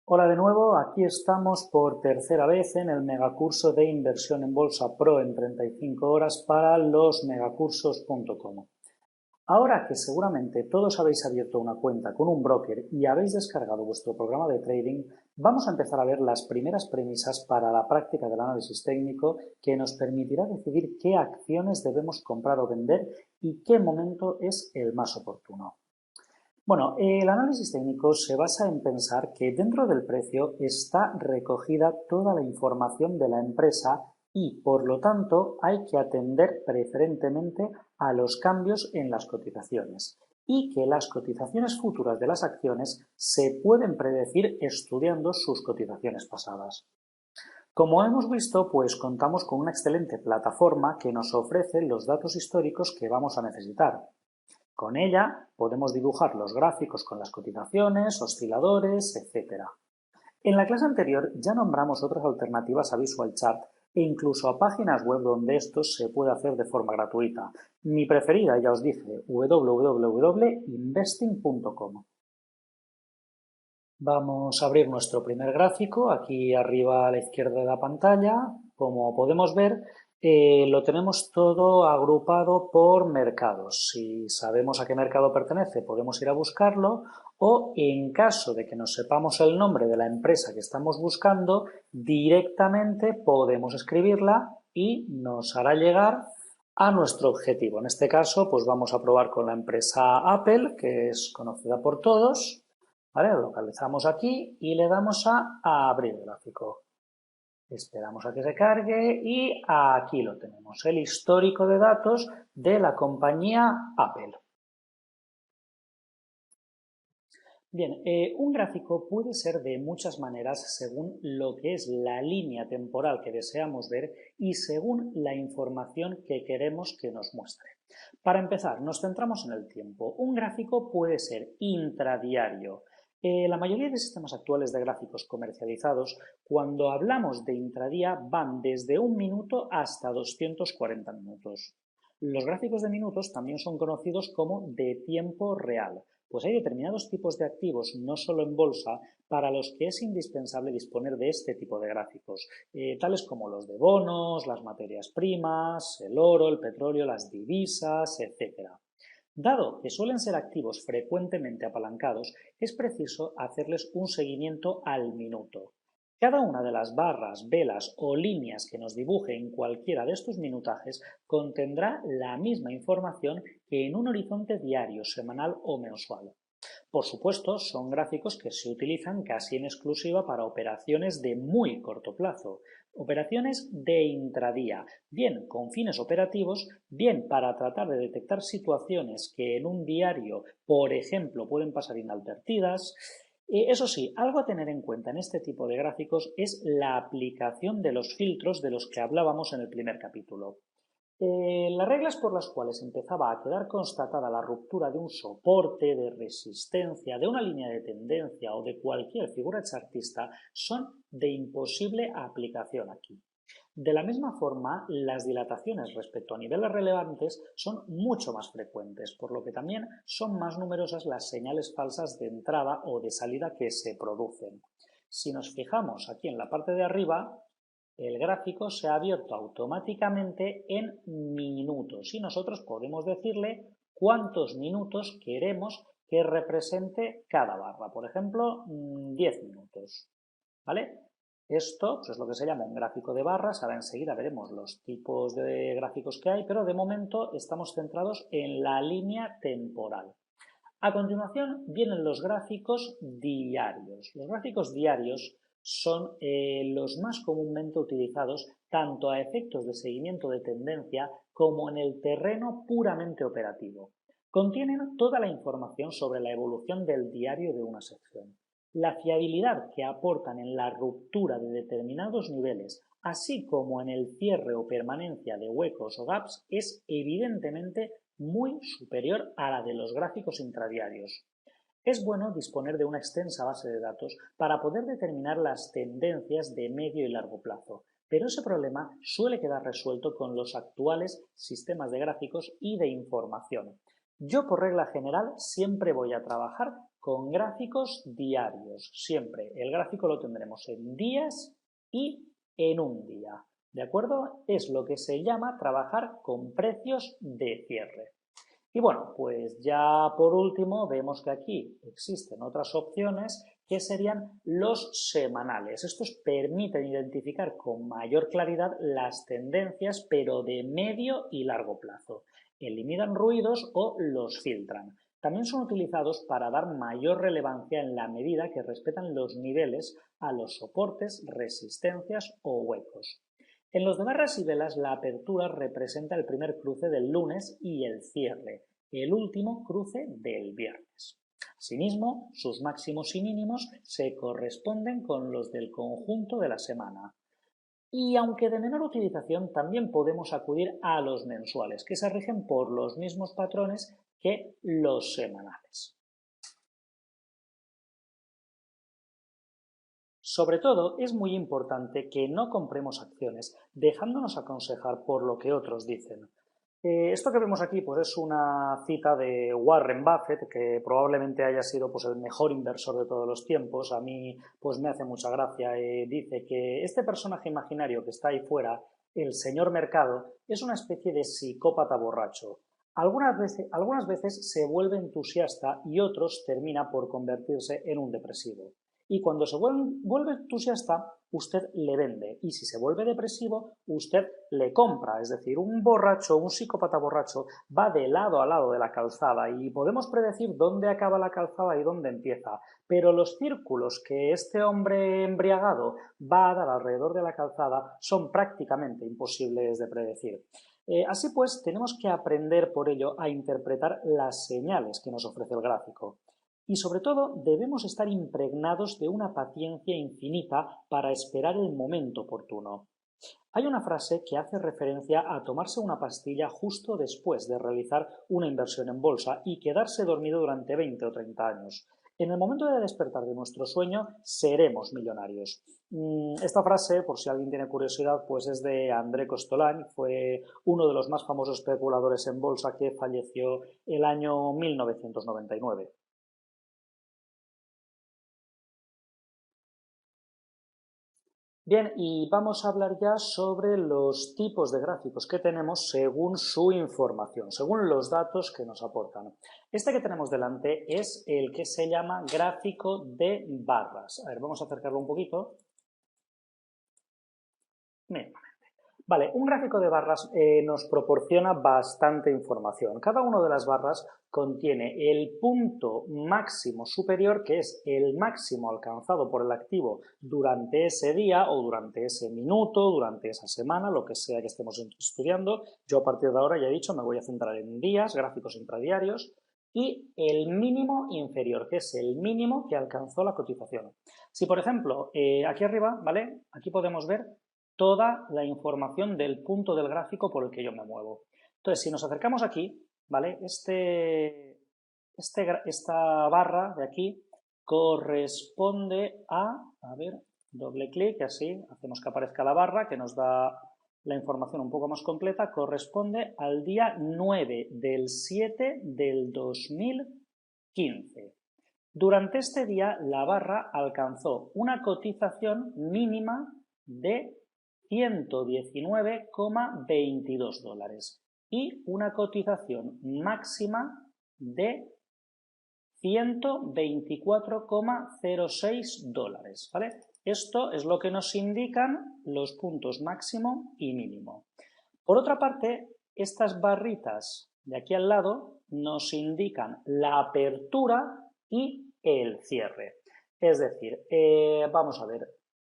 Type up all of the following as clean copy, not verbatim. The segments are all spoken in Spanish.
Hola de nuevo, aquí estamos por tercera vez en el megacurso de inversión en bolsa pro en 35 horas para los megacursos.com. Ahora que seguramente todos habéis abierto una cuenta con un broker y habéis descargado vuestro programa de trading, vamos a empezar a ver las primeras premisas para la práctica del análisis técnico que nos permitirá decidir qué acciones debemos comprar o vender y qué momento es el más oportuno. Bueno, el análisis técnico se basa en pensar que dentro del precio está recogida toda la información de la empresa y, por lo tanto, hay que atender preferentemente a los cambios en las cotizaciones y que las cotizaciones futuras de las acciones se pueden predecir estudiando sus cotizaciones pasadas. Como hemos visto, pues contamos con una excelente plataforma que nos ofrece los datos históricos que vamos a necesitar. Con ella podemos dibujar los gráficos con las cotizaciones, osciladores, etc. En la clase anterior ya nombramos otras alternativas a Visual Chart e incluso a páginas web donde esto se puede hacer de forma gratuita. Mi preferida, ya os dije, www.investing.com. Vamos a abrir nuestro primer gráfico, aquí arriba a la izquierda de la pantalla. Como podemos ver, lo tenemos todo agrupado por mercados. Si sabemos a qué mercado pertenece, podemos ir a buscarlo o, en caso de que no sepamos el nombre de la empresa que estamos buscando, directamente podemos escribirla y nos hará llegar a nuestro objetivo. En este caso, pues vamos a probar con la empresa Apple, que es conocida por todos. ¿Vale? Lo localizamos aquí y le damos a abrir gráfico. Esperamos a que se cargue y aquí lo tenemos, el histórico de datos de la compañía Apple. Bien, un gráfico puede ser de muchas maneras según lo que es la línea temporal que deseamos ver y según la información que queremos que nos muestre. Para empezar, nos centramos en el tiempo. Un gráfico puede ser intradiario. La mayoría de sistemas actuales de gráficos comercializados, cuando hablamos de intradía, van desde 1 minuto hasta 240 minutos. Los gráficos de minutos también son conocidos como de tiempo real, pues hay determinados tipos de activos, no solo en bolsa, para los que es indispensable disponer de este tipo de gráficos, tales como los de bonos, las materias primas, el oro, el petróleo, las divisas, etc. Dado que suelen ser activos frecuentemente apalancados, es preciso hacerles un seguimiento al minuto. Cada una de las barras, velas o líneas que nos dibuje en cualquiera de estos minutajes contendrá la misma información que en un horizonte diario, semanal o mensual. Por supuesto, son gráficos que se utilizan casi en exclusiva para operaciones de muy corto plazo, operaciones de intradía, bien con fines operativos, bien para tratar de detectar situaciones que en un diario, por ejemplo, pueden pasar inadvertidas. Eso sí, algo a tener en cuenta en este tipo de gráficos es la aplicación de los filtros de los que hablábamos en el primer capítulo. Las reglas por las cuales empezaba a quedar constatada la ruptura de un soporte, de resistencia, de una línea de tendencia o de cualquier figura chartista son de imposible aplicación aquí. De la misma forma, las dilataciones respecto a niveles relevantes son mucho más frecuentes, por lo que también son más numerosas las señales falsas de entrada o de salida que se producen. Si nos fijamos aquí en la parte de arriba, el gráfico se ha abierto automáticamente en minutos y nosotros podemos decirle cuántos minutos queremos que represente cada barra. Por ejemplo, 10 minutos. ¿Vale? Esto pues, es lo que se llama un gráfico de barras. Ahora enseguida veremos los tipos de gráficos que hay, pero de momento estamos centrados en la línea temporal. A continuación vienen los gráficos diarios. Los gráficos diarios son los más comúnmente utilizados tanto a efectos de seguimiento de tendencia como en el terreno puramente operativo. Contienen toda la información sobre la evolución del diario de una sección. La fiabilidad que aportan en la ruptura de determinados niveles, así como en el cierre o permanencia de huecos o gaps, es evidentemente muy superior a la de los gráficos intradiarios. Es bueno disponer de una extensa base de datos para poder determinar las tendencias de medio y largo plazo, pero ese problema suele quedar resuelto con los actuales sistemas de gráficos y de información. Yo, por regla general, siempre voy a trabajar con gráficos diarios. Siempre el gráfico lo tendremos en días y en un día. ¿De acuerdo? Es lo que se llama trabajar con precios de cierre. Y bueno, pues ya por último vemos que aquí existen otras opciones que serían los semanales. Estos permiten identificar con mayor claridad las tendencias, pero de medio y largo plazo. Eliminan ruidos o los filtran. También son utilizados para dar mayor relevancia en la medida que respetan los niveles a los soportes, resistencias o huecos. En los de barras y velas, la apertura representa el primer cruce del lunes y el cierre, el último cruce del viernes. Asimismo, sus máximos y mínimos se corresponden con los del conjunto de la semana. Y aunque de menor utilización, también podemos acudir a los mensuales, que se rigen por los mismos patrones que los semanales. Sobre todo, es muy importante que no compremos acciones dejándonos aconsejar por lo que otros dicen. Esto que vemos aquí pues es una cita de Warren Buffett, que probablemente haya sido pues, el mejor inversor de todos los tiempos. A mí pues, me hace mucha gracia. Dice que este personaje imaginario que está ahí fuera, el señor Mercado, es una especie de psicópata borracho. Algunas veces se vuelve entusiasta y otros termina por convertirse en un depresivo. Y cuando se vuelve entusiasta, usted le vende. Y si se vuelve depresivo, usted le compra. Es decir, un borracho, un psicópata borracho, va de lado a lado de la calzada y podemos predecir dónde acaba la calzada y dónde empieza. Pero los círculos que este hombre embriagado va a dar alrededor de la calzada son prácticamente imposibles de predecir. Así pues, tenemos que aprender por ello a interpretar las señales que nos ofrece el gráfico. Y sobre todo debemos estar impregnados de una paciencia infinita para esperar el momento oportuno. Hay una frase que hace referencia a tomarse una pastilla justo después de realizar una inversión en bolsa y quedarse dormido durante 20 o 30 años. En el momento de despertar de nuestro sueño, seremos millonarios. Esta frase, por si alguien tiene curiosidad, pues es de André Costolany, fue uno de los más famosos especuladores en bolsa que falleció el año 1999. Bien, y vamos a hablar ya sobre los tipos de gráficos que tenemos según su información, según los datos que nos aportan. Este que tenemos delante es el que se llama gráfico de barras. A ver, vamos a acercarlo un poquito. Bien. Vale, un gráfico de barras nos proporciona bastante información. Cada una de las barras contiene el punto máximo superior, que es el máximo alcanzado por el activo durante ese día o durante ese minuto, durante esa semana, lo que sea que estemos estudiando. Yo a partir de ahora ya he dicho, me voy a centrar en días, gráficos intradiarios, y el mínimo inferior, que es el mínimo que alcanzó la cotización. Si, por ejemplo, aquí arriba, ¿vale? Aquí podemos ver toda la información del punto del gráfico por el que yo me muevo. Entonces, si nos acercamos aquí, ¿vale? Esta barra de aquí corresponde a ver, doble clic y así hacemos que aparezca la barra que nos da la información un poco más completa, corresponde al día 9 del 7 del 2015. Durante este día, la barra alcanzó una cotización mínima de 119,22 dólares y una cotización máxima de 124,06 dólares, ¿vale? Esto es lo que nos indican los puntos máximo y mínimo. Por otra parte, estas barritas de aquí al lado nos indican la apertura y el cierre. Es decir, vamos a ver,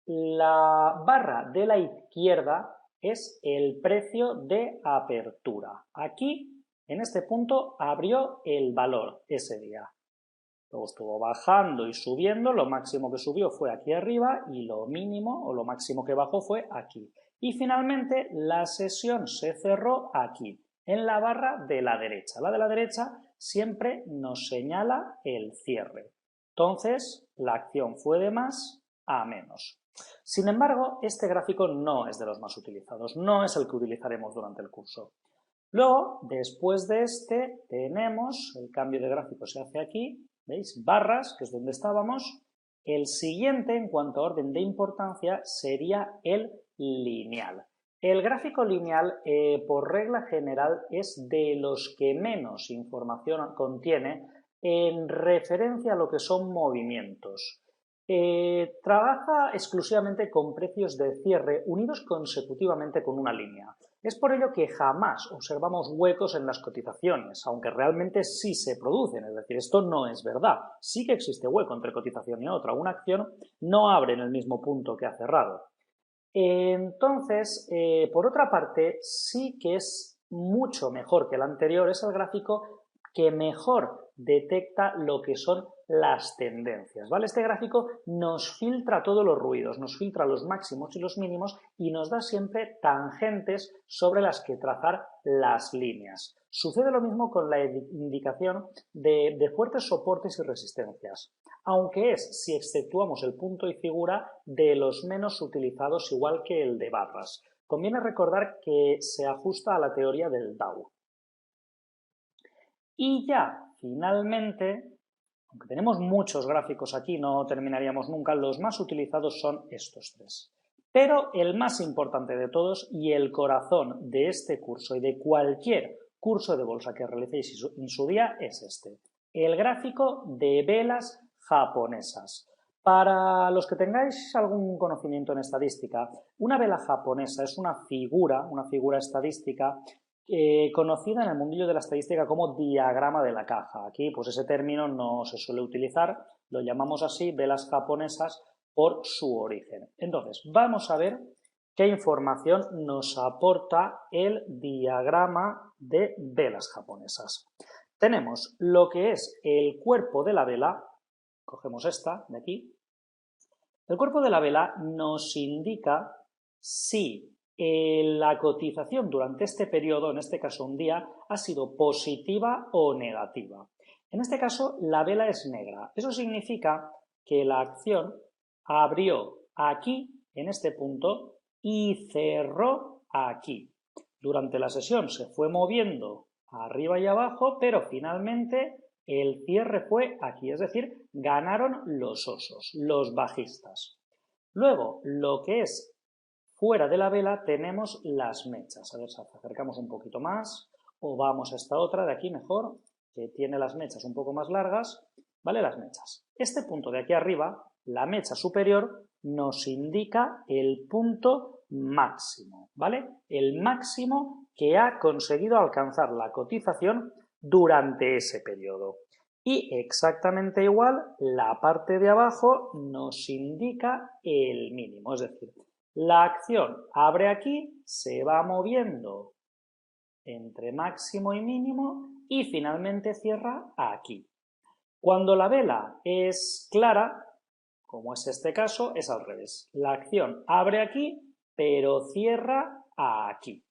la barra de la izquierda es el precio de apertura. Aquí, en este punto, abrió el valor ese día. Luego estuvo bajando y subiendo, lo máximo que subió fue aquí arriba y lo mínimo o lo máximo que bajó fue aquí. Y finalmente la sesión se cerró aquí, en la barra de la derecha. La de la derecha siempre nos señala el cierre. Entonces, la acción fue de más a menos. Sin embargo, este gráfico no es de los más utilizados, no es el que utilizaremos durante el curso. Luego, después de este, tenemos, el cambio de gráfico se hace aquí, ¿Veis? Barras, que es donde estábamos. El siguiente, en cuanto a orden de importancia, sería el lineal. El gráfico lineal, por regla general, es de los que menos información contiene en referencia a lo que son movimientos. Trabaja exclusivamente con precios de cierre unidos consecutivamente con una línea. Es por ello que jamás observamos huecos en las cotizaciones, aunque realmente sí se producen, es decir, esto no es verdad. Sí que existe hueco entre cotización y otra. Una acción no abre en el mismo punto que ha cerrado. Entonces, por otra parte, sí que es mucho mejor que el anterior, es el gráfico que mejor detecta lo que son las tendencias, ¿vale? Este gráfico nos filtra todos los ruidos, nos filtra los máximos y los mínimos y nos da siempre tangentes sobre las que trazar las líneas. Sucede lo mismo con la indicación de fuertes soportes y resistencias, aunque es, si exceptuamos el punto y figura, de los menos utilizados, igual que el de barras. Conviene recordar que se ajusta a la teoría del Dow. Y ya, finalmente, aunque tenemos muchos gráficos aquí, no terminaríamos nunca, los más utilizados son estos tres. Pero el más importante de todos y el corazón de este curso y de cualquier curso de bolsa que realicéis en su día es este, el gráfico de velas japonesas. Para los que tengáis algún conocimiento en estadística, una vela japonesa es una figura estadística conocida en el mundillo de la estadística como diagrama de la caja. Aquí, pues ese término no se suele utilizar, lo llamamos así, velas japonesas, por su origen. Entonces, vamos a ver qué información nos aporta el diagrama de velas japonesas. Tenemos lo que es el cuerpo de la vela, cogemos esta de aquí. El cuerpo de la vela nos indica si la cotización durante este periodo, en este caso un día, ha sido positiva o negativa. En este caso, la vela es negra. Eso significa que la acción abrió aquí, en este punto, y cerró aquí. Durante la sesión se fue moviendo arriba y abajo, pero finalmente el cierre fue aquí, es decir, ganaron los osos, los bajistas. Luego, lo que es fuera de la vela tenemos las mechas. A ver si acercamos un poquito más o vamos a esta otra de aquí mejor, que tiene las mechas un poco más largas, ¿vale? Las mechas. Este punto de aquí arriba, la mecha superior, nos indica el punto máximo, ¿vale? El máximo que ha conseguido alcanzar la cotización durante ese periodo. Y exactamente igual, la parte de abajo nos indica el mínimo, es decir, la acción abre aquí, se va moviendo entre máximo y mínimo y finalmente cierra aquí. Cuando la vela es clara, como es este caso, es al revés. La acción abre aquí, pero cierra aquí.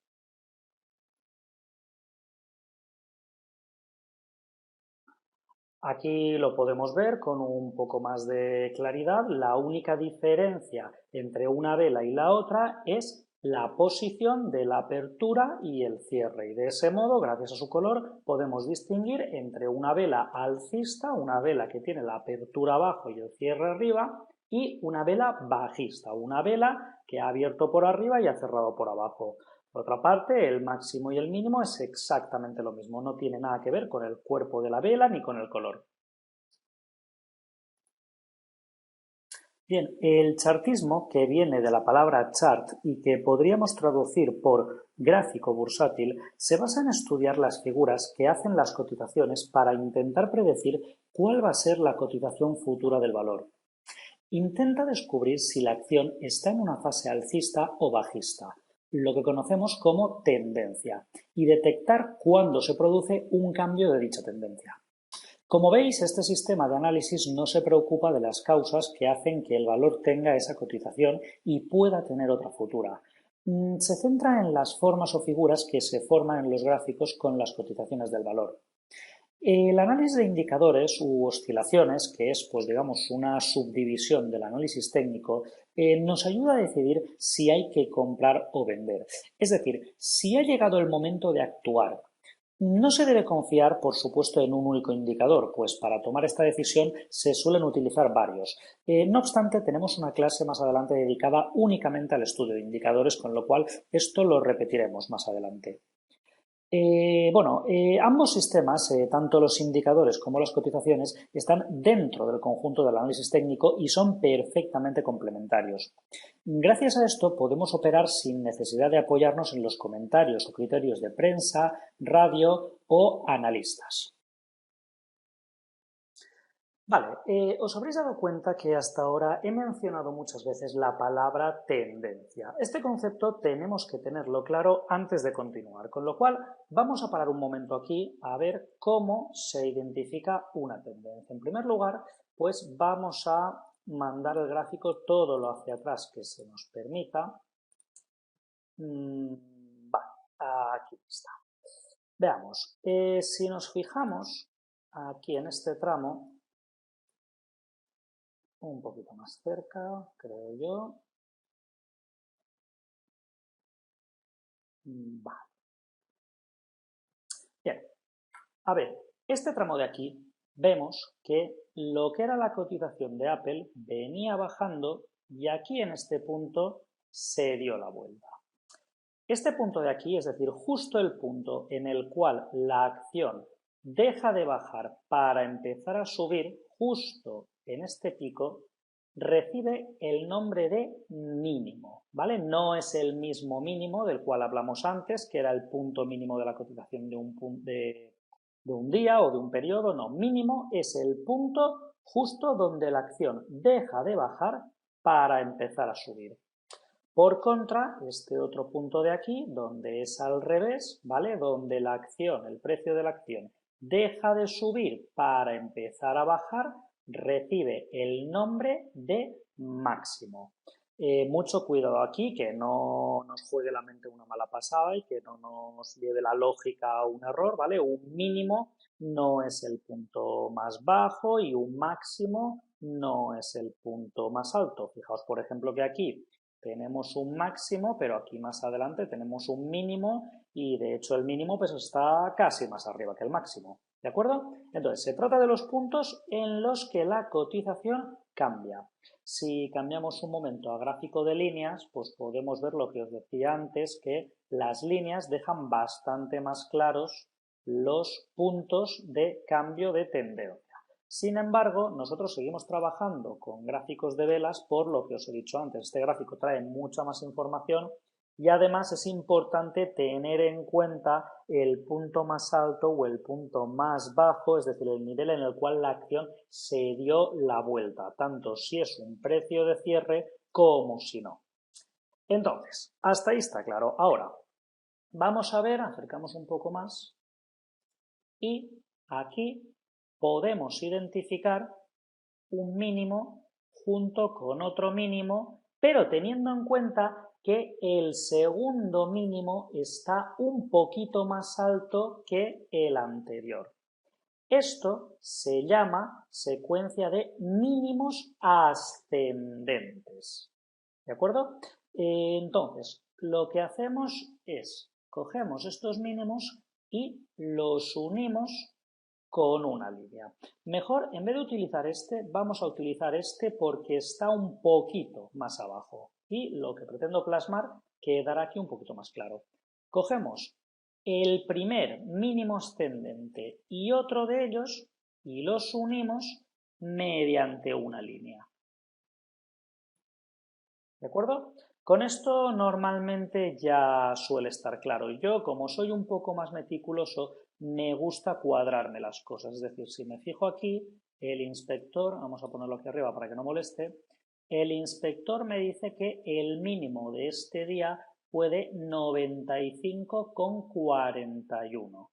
Aquí lo podemos ver con un poco más de claridad. La única diferencia entre una vela y la otra es la posición de la apertura y el cierre. Y de ese modo, gracias a su color, podemos distinguir entre una vela alcista, una vela que tiene la apertura abajo y el cierre arriba, y una vela bajista, una vela que ha abierto por arriba y ha cerrado por abajo. Por otra parte, el máximo y el mínimo es exactamente lo mismo, no tiene nada que ver con el cuerpo de la vela ni con el color. Bien, el chartismo, que viene de la palabra chart y que podríamos traducir por gráfico bursátil, se basa en estudiar las figuras que hacen las cotizaciones para intentar predecir cuál va a ser la cotización futura del valor. Intenta descubrir si la acción está en una fase alcista o bajista, lo que conocemos como tendencia, y detectar cuándo se produce un cambio de dicha tendencia. Como veis, este sistema de análisis no se preocupa de las causas que hacen que el valor tenga esa cotización y pueda tener otra futura. Se centra en las formas o figuras que se forman en los gráficos con las cotizaciones del valor. El análisis de indicadores u oscilaciones, que es, pues digamos, una subdivisión del análisis técnico, nos ayuda a decidir si hay que comprar o vender. Es decir, si ha llegado el momento de actuar. No se debe confiar, por supuesto, en un único indicador, pues para tomar esta decisión se suelen utilizar varios. No obstante, tenemos una clase más adelante dedicada únicamente al estudio de indicadores, con lo cual esto lo repetiremos más adelante. Ambos sistemas, tanto los indicadores como las cotizaciones, están dentro del conjunto del análisis técnico y son perfectamente complementarios. Gracias a esto podemos operar sin necesidad de apoyarnos en los comentarios o criterios de prensa, radio o analistas. Vale, os habréis dado cuenta que hasta ahora he mencionado muchas veces la palabra tendencia. Este concepto tenemos que tenerlo claro antes de continuar, con lo cual vamos a parar un momento aquí a ver cómo se identifica una tendencia. En primer lugar, pues vamos a mandar el gráfico todo lo hacia atrás que se nos permita. Aquí está. Veamos, si nos fijamos aquí en este tramo, un poquito más cerca, creo yo. Vale. Bien, a ver, este tramo de aquí vemos que lo que era la cotización de Apple venía bajando y aquí en este punto se dio la vuelta. Este punto de aquí, es decir, justo el punto en el cual la acción deja de bajar para empezar a subir, justo en este pico, recibe el nombre de mínimo, ¿vale? No es el mismo mínimo del cual hablamos antes, que era el punto mínimo de la cotización de un día o de un periodo, no, mínimo es el punto justo donde la acción deja de bajar para empezar a subir. Por contra, este otro punto de aquí, donde es al revés, ¿vale? Donde la acción, el precio de la acción, deja de subir para empezar a bajar, recibe el nombre de máximo. Mucho cuidado aquí, que no nos juegue la mente una mala pasada y que no nos lleve la lógica a un error, ¿vale? Un mínimo no es el punto más bajo y un máximo no es el punto más alto. Fijaos, por ejemplo, que aquí tenemos un máximo, pero aquí más adelante tenemos un mínimo y de hecho el mínimo pues está casi más arriba que el máximo. ¿De acuerdo? Entonces, se trata de los puntos en los que la cotización cambia. Si cambiamos un momento a gráfico de líneas, pues podemos ver lo que os decía antes, que las líneas dejan bastante más claros los puntos de cambio de tendencia. Sin embargo, nosotros seguimos trabajando con gráficos de velas por lo que os he dicho antes. Este gráfico trae mucha más información y además es importante tener en cuenta el punto más alto o el punto más bajo, es decir, el nivel en el cual la acción se dio la vuelta, tanto si es un precio de cierre como si no. Entonces, hasta ahí está claro. Ahora, vamos a ver, acercamos un poco más y aquí podemos identificar un mínimo junto con otro mínimo, pero teniendo en cuenta que el segundo mínimo está un poquito más alto que el anterior. Esto se llama secuencia de mínimos ascendentes. ¿De acuerdo? Entonces, lo que hacemos es, cogemos estos mínimos y los unimos con una línea. Mejor, en vez de utilizar este, vamos a utilizar este porque está un poquito más abajo. Y lo que pretendo plasmar quedará aquí un poquito más claro. Cogemos el primer mínimo ascendente y otro de ellos y los unimos mediante una línea. ¿De acuerdo? Con esto normalmente ya suele estar claro. Yo, como soy un poco más meticuloso, me gusta cuadrarme las cosas. Es decir, si me fijo aquí, el inspector, vamos a ponerlo aquí arriba para que no moleste, el inspector me dice que el mínimo de este día fue de 95,41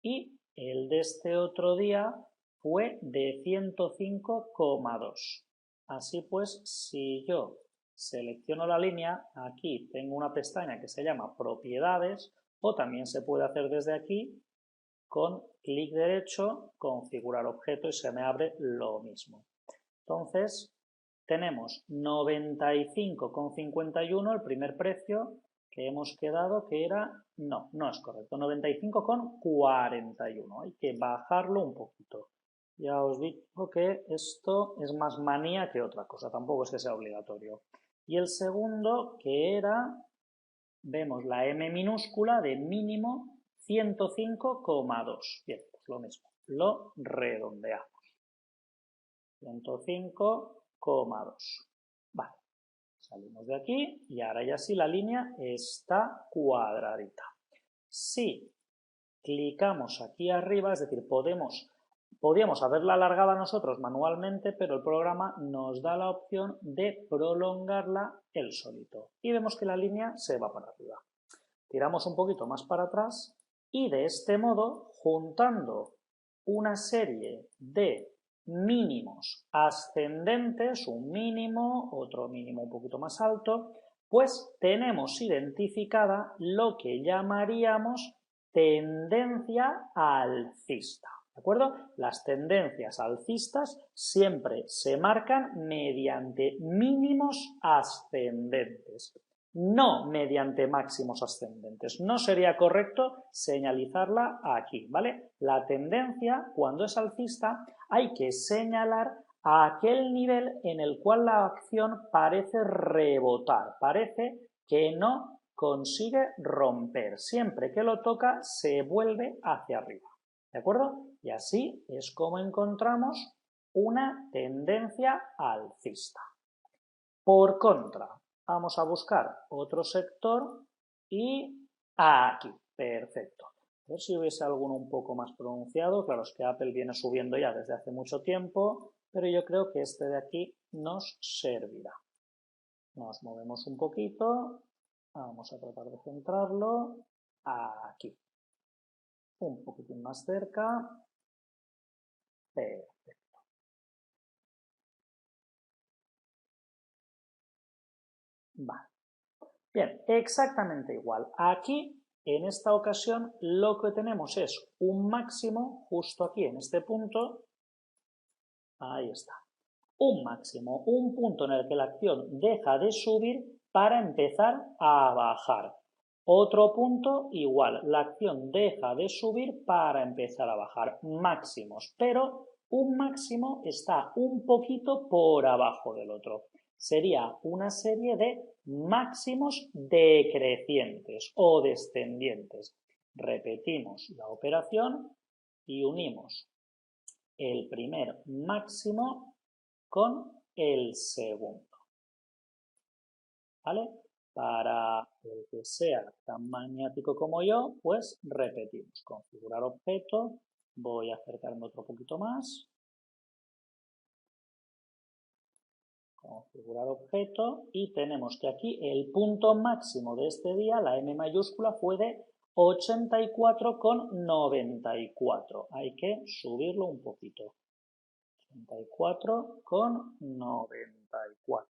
y el de este otro día fue de 105,2. Así pues, si yo selecciono la línea, aquí tengo una pestaña que se llama propiedades o también se puede hacer desde aquí con clic derecho, configurar objeto y se me abre lo mismo. Entonces tenemos 95,51 el primer precio que hemos quedado que era, no es correcto, 95,41. Hay que bajarlo un poquito. Ya os digo que esto es más manía que otra cosa, tampoco es que sea obligatorio. Y el segundo, que era, vemos la M minúscula de mínimo 105,2. Bien, pues lo mismo, lo redondeamos. 105,2. Vale, salimos de aquí y ahora ya sí la línea está cuadradita. Si clicamos aquí arriba, es decir, podíamos haberla alargado nosotros manualmente, pero el programa nos da la opción de prolongarla él solito. Y vemos que la línea se va para arriba. Tiramos un poquito más para atrás y de este modo, juntando una serie de mínimos ascendentes, un mínimo, otro mínimo un poquito más alto, pues tenemos identificada lo que llamaríamos tendencia alcista. ¿De acuerdo? Las tendencias alcistas siempre se marcan mediante mínimos ascendentes, no mediante máximos ascendentes. No sería correcto señalizarla aquí, ¿vale? La tendencia, cuando es alcista, hay que señalar a aquel nivel en el cual la acción parece rebotar, parece que no consigue romper. Siempre que lo toca, se vuelve hacia arriba. ¿De acuerdo? Y así es como encontramos una tendencia alcista. Por contra, vamos a buscar otro sector y aquí, perfecto. A ver si hubiese alguno un poco más pronunciado. Claro, es que Apple viene subiendo ya desde hace mucho tiempo, pero yo creo que este de aquí nos servirá. Nos movemos un poquito, vamos a tratar de centrarlo aquí. Un poquitín más cerca. Perfecto. Vale. Bien, exactamente igual. Aquí, en esta ocasión, lo que tenemos es un máximo justo aquí, en este punto. Ahí está. Un máximo, un punto en el que la acción deja de subir para empezar a bajar. Otro punto igual, la acción deja de subir para empezar a bajar. Máximos, pero un máximo está un poquito por abajo del otro. Sería una serie de máximos decrecientes o descendientes. Repetimos la operación y unimos el primer máximo con el segundo. ¿Vale? Para el que sea tan maniático como yo, pues repetimos. Configurar objeto. Voy a acercarme otro poquito más. Configurar objeto. Y tenemos que aquí el punto máximo de este día, la M mayúscula, fue de 84,94. Hay que subirlo un poquito. 84,94.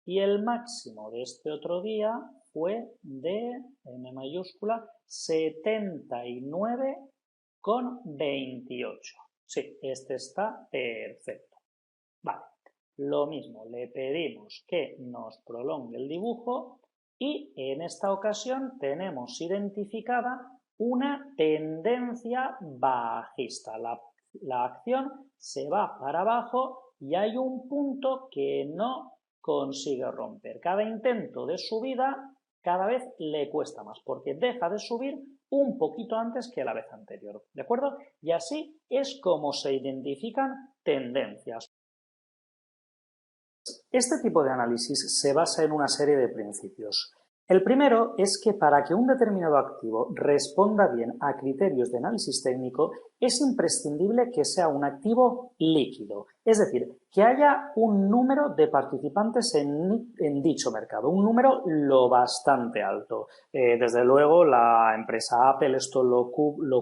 Y el máximo de este otro día fue de, M mayúscula, 79,28. Sí, este está perfecto. Vale, lo mismo, le pedimos que nos prolongue el dibujo y en esta ocasión tenemos identificada una tendencia bajista. La acción se va para abajo y hay un punto que no consigue romper. Cada intento de subida cada vez le cuesta más porque deja de subir un poquito antes que la vez anterior. ¿De acuerdo? Y así es como se identifican tendencias. Este tipo de análisis se basa en una serie de principios. El primero es que para que un determinado activo responda bien a criterios de análisis técnico es imprescindible que sea un activo líquido, es decir, que haya un número de participantes en dicho mercado, un número lo bastante alto. Desde luego la empresa Apple esto lo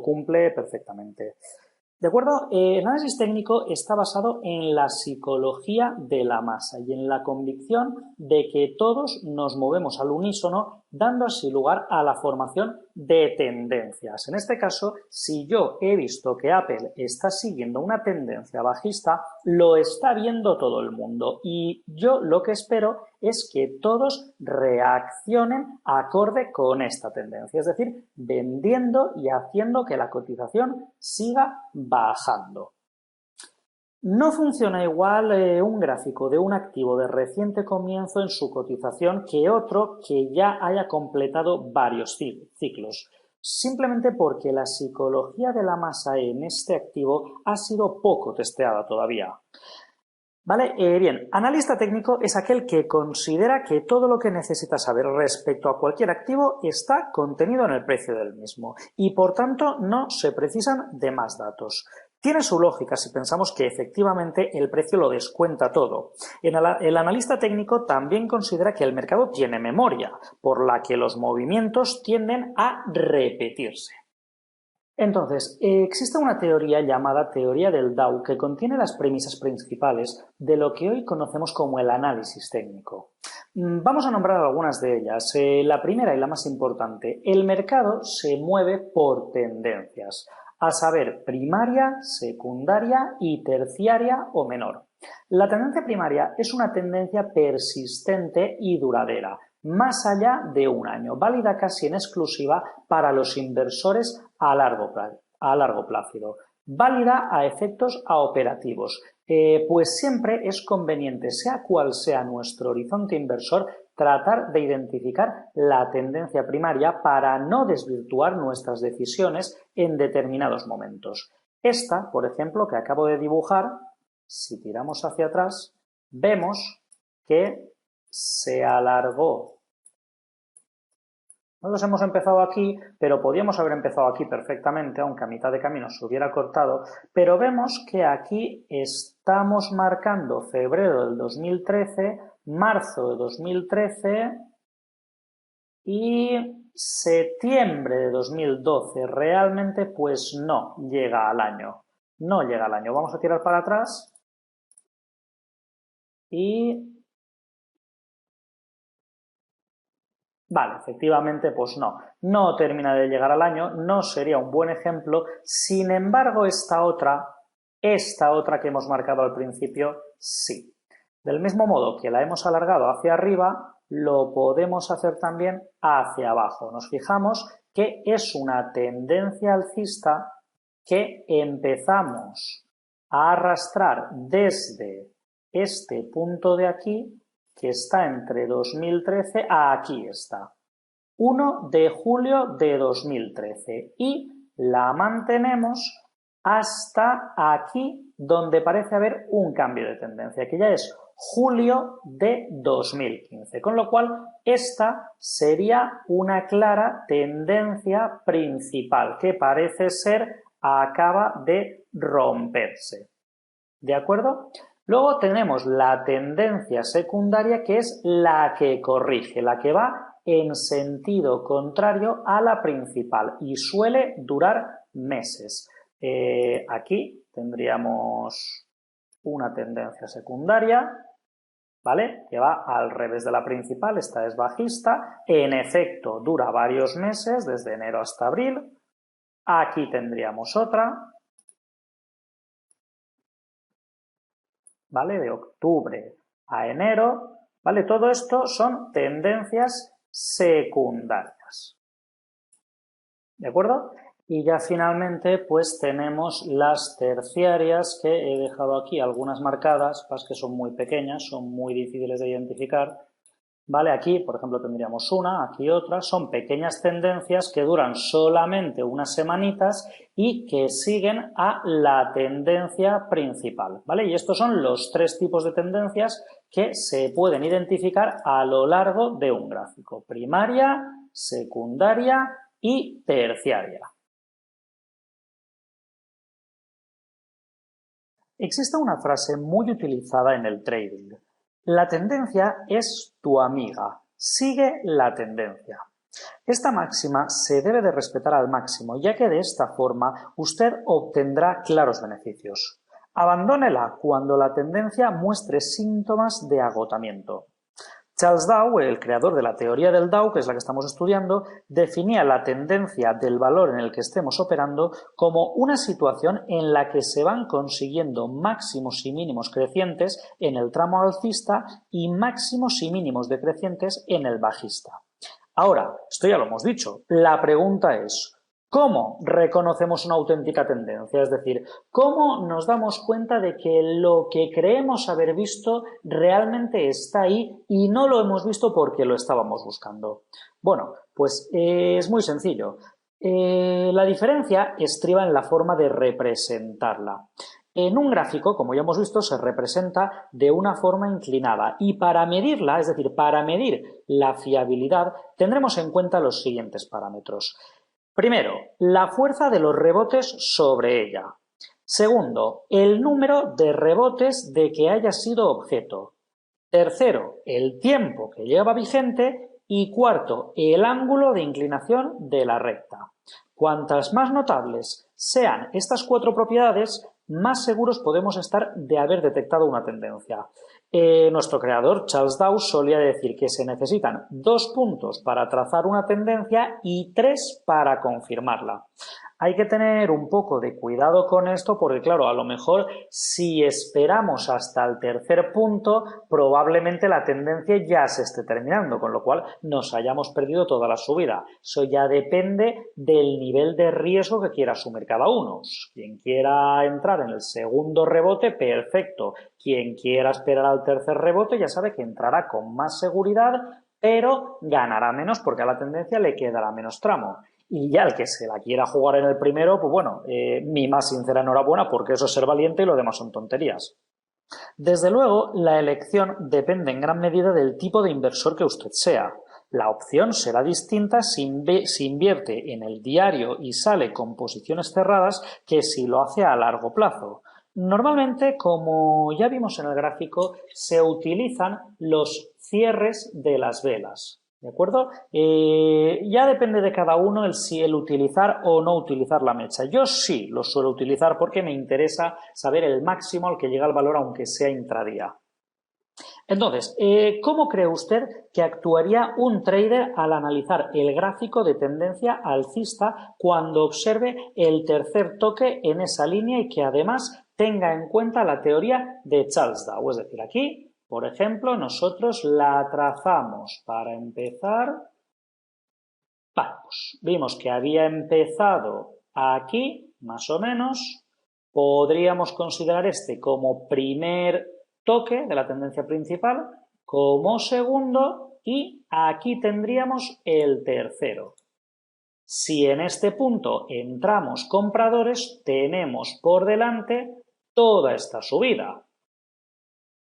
cumple perfectamente. ¿De acuerdo? El análisis técnico está basado en la psicología de la masa y en la convicción de que todos nos movemos al unísono, dando así lugar a la formación de tendencias. En este caso, si yo he visto que Apple está siguiendo una tendencia bajista, lo está viendo todo el mundo y yo lo que espero es que todos reaccionen acorde con esta tendencia, es decir, vendiendo y haciendo que la cotización siga bajando. No funciona igual un gráfico de un activo de reciente comienzo en su cotización que otro que ya haya completado varios ciclos, simplemente porque la psicología de la masa en este activo ha sido poco testeada todavía. ¿Vale? Bien, analista técnico es aquel que considera que todo lo que necesita saber respecto a cualquier activo está contenido en el precio del mismo y por tanto no se precisan de más datos. Tiene su lógica si pensamos que efectivamente el precio lo descuenta todo. El analista técnico también considera que el mercado tiene memoria, por la que los movimientos tienden a repetirse. Entonces, existe una teoría llamada teoría del Dow que contiene las premisas principales de lo que hoy conocemos como el análisis técnico. Vamos a nombrar algunas de ellas. La primera y la más importante, el mercado se mueve por tendencias, a saber, primaria, secundaria y terciaria o menor. La tendencia primaria es una tendencia persistente y duradera, más allá de un año, válida casi en exclusiva para los inversores a largo plazo, válida a efectos operativos, pues siempre es conveniente, sea cual sea nuestro horizonte inversor, tratar de identificar la tendencia primaria para no desvirtuar nuestras decisiones en determinados momentos. Esta, por ejemplo, que acabo de dibujar, si tiramos hacia atrás, vemos que se alargó. Nosotros hemos empezado aquí, pero podíamos haber empezado aquí perfectamente, aunque a mitad de camino se hubiera cortado, pero vemos que aquí estamos marcando febrero del 2013, marzo de 2013 y septiembre de 2012. Realmente, pues no llega al año. No llega al año. Vamos a tirar para atrás y... Vale, efectivamente, pues no termina de llegar al año, no sería un buen ejemplo. Sin embargo, esta otra que hemos marcado al principio, sí. Del mismo modo que la hemos alargado hacia arriba, lo podemos hacer también hacia abajo. Nos fijamos que es una tendencia alcista que empezamos a arrastrar desde este punto de aquí, que está entre 2013 a aquí está. 1 de julio de 2013 y la mantenemos hasta aquí donde parece haber un cambio de tendencia, que ya es julio de 2015, con lo cual esta sería una clara tendencia principal que parece ser acaba de romperse. ¿De acuerdo? Luego tenemos la tendencia secundaria, que es la que corrige, la que va en sentido contrario a la principal y suele durar meses. Aquí tendríamos una tendencia secundaria, ¿vale? Que va al revés de la principal, esta es bajista, en efecto dura varios meses, desde enero hasta abril. Aquí tendríamos otra, ¿vale? De octubre a enero, ¿vale? Todo esto son tendencias secundarias, ¿de acuerdo? Y ya finalmente pues tenemos las terciarias, que he dejado aquí algunas marcadas, pues que son muy pequeñas, son muy difíciles de identificar, ¿vale? Aquí, por ejemplo, tendríamos una, aquí otra, son pequeñas tendencias que duran solamente unas semanitas y que siguen a la tendencia principal, ¿vale? Y estos son los tres tipos de tendencias que se pueden identificar a lo largo de un gráfico: primaria, secundaria y terciaria. Existe una frase muy utilizada en el trading: la tendencia es tu amiga, sigue la tendencia. Esta máxima se debe de respetar al máximo, ya que de esta forma usted obtendrá claros beneficios. Abandónela cuando la tendencia muestre síntomas de agotamiento. Charles Dow, el creador de la teoría del Dow, que es la que estamos estudiando, definía la tendencia del valor en el que estemos operando como una situación en la que se van consiguiendo máximos y mínimos crecientes en el tramo alcista y máximos y mínimos decrecientes en el bajista. Ahora, esto ya lo hemos dicho, la pregunta es, ¿cómo reconocemos una auténtica tendencia? Es decir, ¿cómo nos damos cuenta de que lo que creemos haber visto realmente está ahí y no lo hemos visto porque lo estábamos buscando? Bueno, pues es muy sencillo. La diferencia estriba en la forma de representarla. En un gráfico, como ya hemos visto, se representa de una forma inclinada y para medirla, es decir, para medir la fiabilidad, tendremos en cuenta los siguientes parámetros. Primero, la fuerza de los rebotes sobre ella. Segundo, el número de rebotes de que haya sido objeto. Tercero, el tiempo que lleva vigente. Y cuarto, el ángulo de inclinación de la recta. Cuantas más notables sean estas cuatro propiedades, más seguros podemos estar de haber detectado una tendencia. Nuestro creador, Charles Dow, solía decir que se necesitan 2 puntos para trazar una tendencia y 3 para confirmarla. Hay que tener un poco de cuidado con esto porque, claro, a lo mejor si esperamos hasta el tercer punto, probablemente la tendencia ya se esté terminando, con lo cual nos hayamos perdido toda la subida. Eso ya depende del nivel de riesgo que quiera asumir cada uno. Quien quiera entrar en el segundo rebote, perfecto. Quien quiera esperar al tercer rebote ya sabe que entrará con más seguridad, pero ganará menos porque a la tendencia le quedará menos tramo. Y ya el que se la quiera jugar en el primero, pues bueno, mi más sincera enhorabuena porque eso es ser valiente y lo demás son tonterías. Desde luego, la elección depende en gran medida del tipo de inversor que usted sea. La opción será distinta si invierte en el diario y sale con posiciones cerradas que si lo hace a largo plazo. Normalmente, como ya vimos en el gráfico, se utilizan los cierres de las velas. ¿De acuerdo? Ya depende de cada uno el utilizar o no utilizar la mecha. Yo sí lo suelo utilizar porque me interesa saber el máximo al que llega el valor aunque sea intradía. Entonces, ¿cómo cree usted que actuaría un trader al analizar el gráfico de tendencia alcista cuando observe el tercer toque en esa línea y que además tenga en cuenta la teoría de Charles Dow? Es decir, aquí, por ejemplo, nosotros la trazamos para empezar. Pues vimos que había empezado aquí, más o menos. Podríamos considerar este como primer toque de la tendencia principal, como segundo y aquí tendríamos el tercero. Si en este punto entramos compradores, tenemos por delante toda esta subida.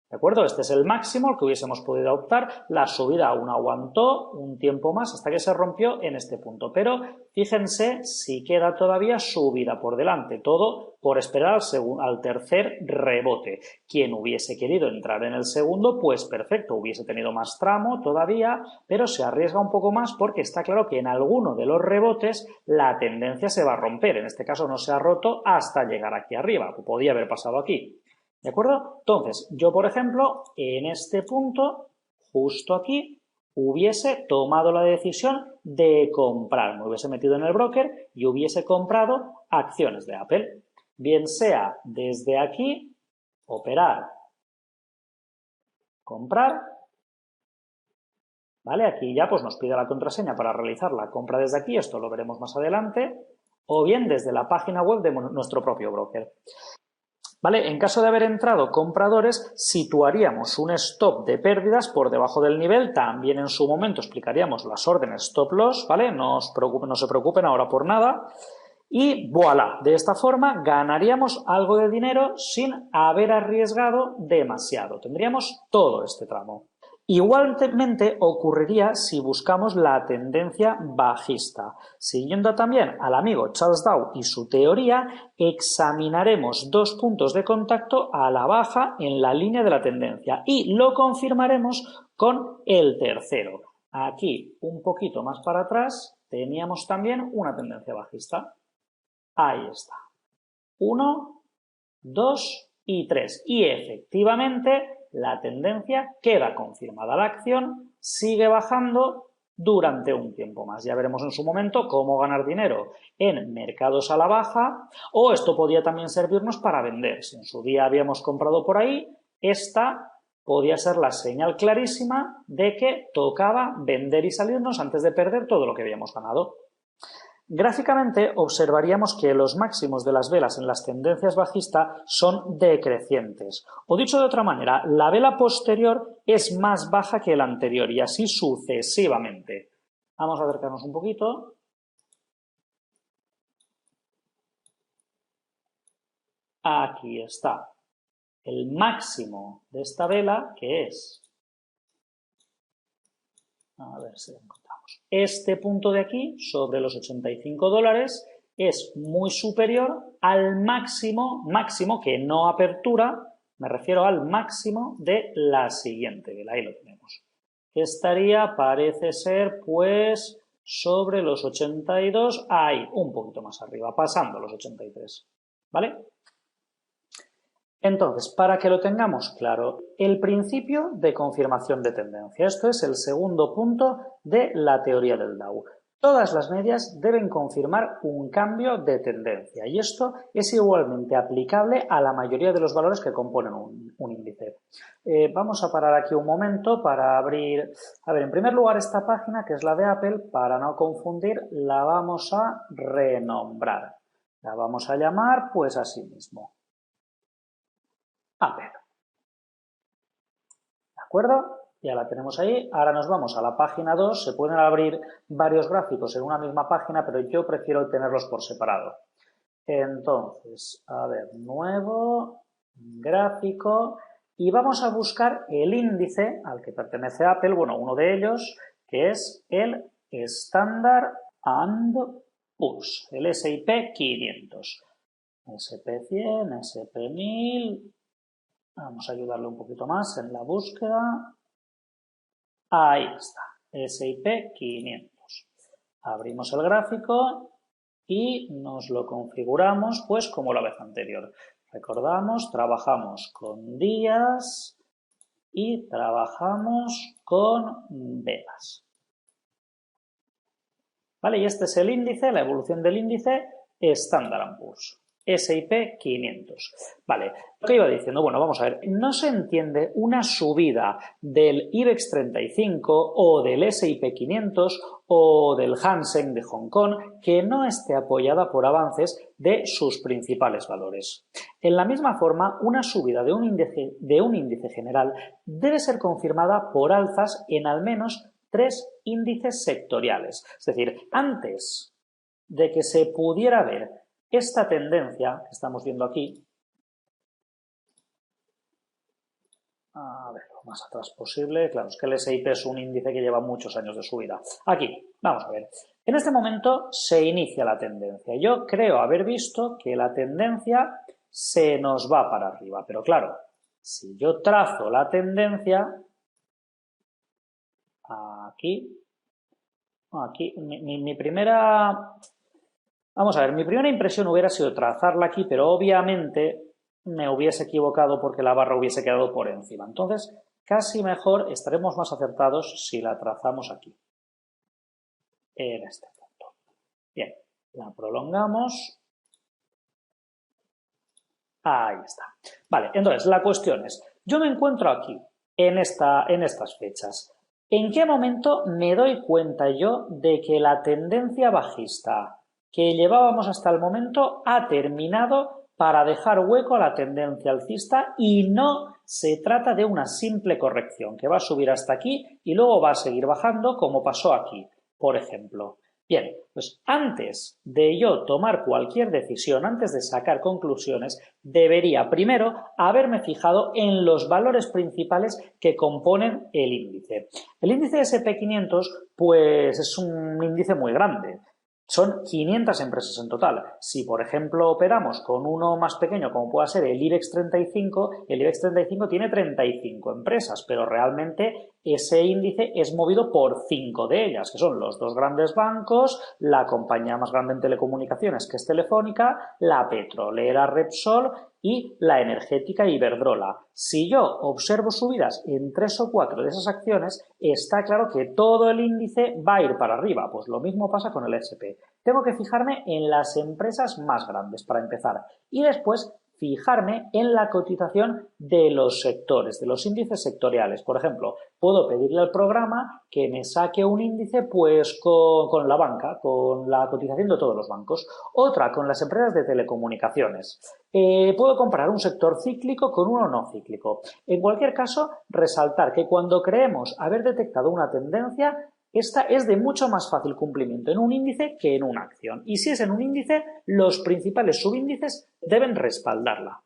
¿De acuerdo? Este es el máximo al que hubiésemos podido optar. La subida aún aguantó un tiempo más hasta que se rompió en este punto. Pero fíjense si queda todavía subida por delante. Todo por esperar al tercer rebote. Quien hubiese querido entrar en el segundo, pues perfecto, hubiese tenido más tramo todavía, pero se arriesga un poco más porque está claro que en alguno de los rebotes la tendencia se va a romper. En este caso no se ha roto hasta llegar aquí arriba. Podía haber pasado aquí. ¿De acuerdo? Entonces, yo, por ejemplo, en este punto, justo aquí, hubiese tomado la decisión de comprar. Me hubiese metido en el broker y hubiese comprado acciones de Apple. Bien sea desde aquí, operar, comprar, ¿vale? Aquí ya pues nos pide la contraseña para realizar la compra desde aquí, esto lo veremos más adelante, o bien desde la página web de nuestro propio broker. ¿Vale? En caso de haber entrado compradores, situaríamos un stop de pérdidas por debajo del nivel. También en su momento explicaríamos las órdenes stop loss, ¿vale? No se preocupen ahora por nada. Y voilà, de esta forma ganaríamos algo de dinero sin haber arriesgado demasiado. Tendríamos todo este tramo. Igualmente ocurriría si buscamos la tendencia bajista. Siguiendo también al amigo Charles Dow y su teoría, examinaremos 2 puntos de contacto a la baja en la línea de la tendencia y lo confirmaremos con el tercero. Aquí, un poquito más para atrás, teníamos también una tendencia bajista. Ahí está. 1, 2 y 3. Y efectivamente la tendencia queda confirmada. La acción sigue bajando durante un tiempo más. Ya veremos en su momento cómo ganar dinero en mercados a la baja, o esto podría también servirnos para vender. Si en su día habíamos comprado por ahí, esta podía ser la señal clarísima de que tocaba vender y salirnos antes de perder todo lo que habíamos ganado. Gráficamente observaríamos que los máximos de las velas en las tendencias bajistas son decrecientes. O dicho de otra manera, la vela posterior es más baja que la anterior y así sucesivamente. Vamos a acercarnos un poquito. Aquí está el máximo de esta vela, que es, a ver si lo encontramos, este punto de aquí, sobre los $85, es muy superior al máximo que no apertura, me refiero al máximo de la siguiente vela, ahí lo tenemos. Que estaría, parece ser, pues, sobre los 82, ahí, un poquito más arriba, pasando los 83, ¿vale? Entonces, para que lo tengamos claro, el principio de confirmación de tendencia. Esto es el segundo punto de la teoría del Dow. Todas las medias deben confirmar un cambio de tendencia y esto es igualmente aplicable a la mayoría de los valores que componen un índice. Vamos a parar aquí un momento para abrir, a ver, en primer lugar esta página que es la de Apple, para no confundir, la vamos a renombrar. La vamos a llamar pues así mismo. Apple. ¿De acuerdo? Ya la tenemos ahí. Ahora nos vamos a la página 2. Se pueden abrir varios gráficos en una misma página, pero yo prefiero tenerlos por separado. Entonces, a ver, nuevo, gráfico, y vamos a buscar el índice al que pertenece Apple, bueno, uno de ellos, que es el Standard & Poor's, el S&P 500. SP100, SP1000... Vamos a ayudarle un poquito más en la búsqueda. Ahí está, S&P 500. Abrimos el gráfico y nos lo configuramos pues como la vez anterior. Recordamos, trabajamos con días y trabajamos con velas. ¿Vale? Y este es el índice, la evolución del índice Standard & Poor's. S&P 500. Vale, lo que iba diciendo, bueno, vamos a ver, no se entiende una subida del IBEX 35 o del S&P 500 o del Hang Seng de Hong Kong que no esté apoyada por avances de sus principales valores. En la misma forma, una subida de un índice general debe ser confirmada por alzas en al menos 3 índices sectoriales. Es decir, antes de que se pudiera ver esta tendencia que estamos viendo aquí, a ver, lo más atrás posible, claro, es que el S&P es un índice que lleva muchos años de subida. Aquí, vamos a ver, en este momento se inicia la tendencia. Yo creo haber visto que la tendencia se nos va para arriba, pero claro, si yo trazo la tendencia, aquí, mi primera... Vamos a ver, mi primera impresión hubiera sido trazarla aquí, pero obviamente me hubiese equivocado porque la barra hubiese quedado por encima. Entonces, casi mejor, estaremos más acertados si la trazamos aquí, en este punto. Bien, la prolongamos. Ahí está. Vale, entonces, la cuestión es, yo me encuentro aquí, en estas fechas. ¿En qué momento me doy cuenta yo de que la tendencia bajista que llevábamos hasta el momento ha terminado para dejar hueco a la tendencia alcista y no se trata de una simple corrección que va a subir hasta aquí y luego va a seguir bajando como pasó aquí, por ejemplo? Bien, pues antes de yo tomar cualquier decisión, antes de sacar conclusiones, debería primero haberme fijado en los valores principales que componen el índice. El índice S&P 500 pues es un índice muy grande. Son 500 empresas en total. Si, por ejemplo, operamos con uno más pequeño, como pueda ser el IBEX 35, el IBEX 35 tiene 35 empresas, pero realmente ese índice es movido por 5 de ellas, que son los dos grandes bancos, la compañía más grande en telecomunicaciones, que es Telefónica, la petrolera Repsol y la energética Iberdrola. Si yo observo subidas en 3 o 4 de esas acciones, está claro que todo el índice va a ir para arriba. Pues lo mismo pasa con el S&P. Tengo que fijarme en las empresas más grandes para empezar y después fijarme en la cotización de los sectores, de los índices sectoriales. Por ejemplo, puedo pedirle al programa que me saque un índice pues con la banca, con la cotización de todos los bancos. Otra, con las empresas de telecomunicaciones. Puedo comparar un sector cíclico con uno no cíclico. En cualquier caso, resaltar que cuando creemos haber detectado una tendencia, esta es de mucho más fácil cumplimiento en un índice que en una acción. Y si es en un índice, los principales subíndices deben respaldarla.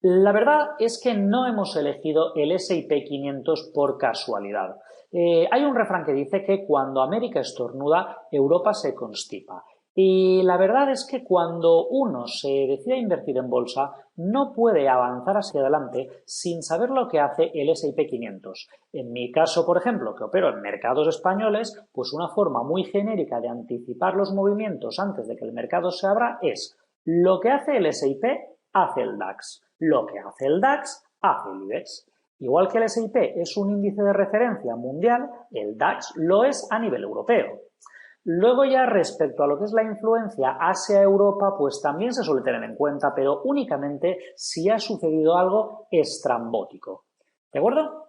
La verdad es que no hemos elegido el S&P 500 por casualidad. Hay un refrán que dice que cuando América estornuda, Europa se constipa. Y la verdad es que cuando uno se decide a invertir en bolsa, no puede avanzar hacia adelante sin saber lo que hace el S&P 500. En mi caso, por ejemplo, que opero en mercados españoles, pues una forma muy genérica de anticipar los movimientos antes de que el mercado se abra es lo que hace el S&P, hace el DAX. Lo que hace el DAX, hace el IBEX. Igual que el S&P es un índice de referencia mundial, el DAX lo es a nivel europeo. Luego ya respecto a lo que es la influencia Asia-Europa, pues también se suele tener en cuenta, pero únicamente si ha sucedido algo estrambótico. ¿De acuerdo?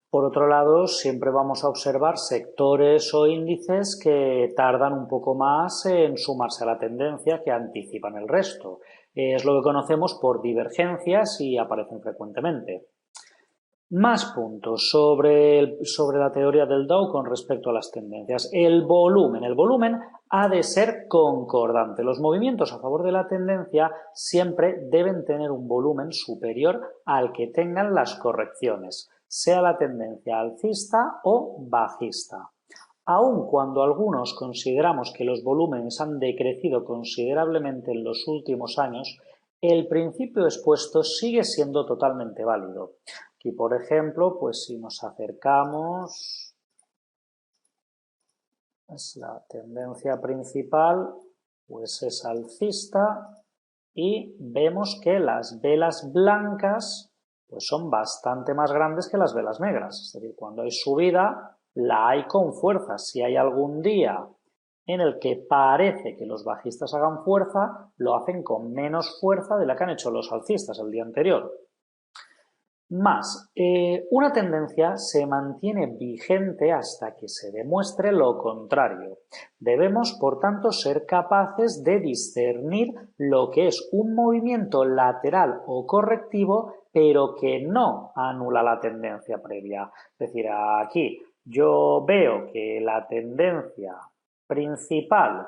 Por otro lado, siempre vamos a observar sectores o índices que tardan un poco más en sumarse a la tendencia, que anticipan el resto. Es lo que conocemos por divergencias y aparecen frecuentemente. Más puntos sobre la teoría del Dow con respecto a las tendencias. El volumen ha de ser concordante. Los movimientos a favor de la tendencia siempre deben tener un volumen superior al que tengan las correcciones, sea la tendencia alcista o bajista. Aun cuando algunos consideramos que los volúmenes han decrecido considerablemente en los últimos años, el principio expuesto sigue siendo totalmente válido. Aquí, por ejemplo, pues si nos acercamos, es la tendencia principal, pues es alcista y vemos que las velas blancas pues son bastante más grandes que las velas negras. Es decir, cuando hay subida, la hay con fuerza. Si hay algún día en el que parece que los bajistas hagan fuerza, lo hacen con menos fuerza de la que han hecho los alcistas el día anterior. Una tendencia se mantiene vigente hasta que se demuestre lo contrario. Debemos, por tanto, ser capaces de discernir lo que es un movimiento lateral o correctivo, pero que no anula la tendencia previa. Es decir, aquí yo veo que la tendencia principal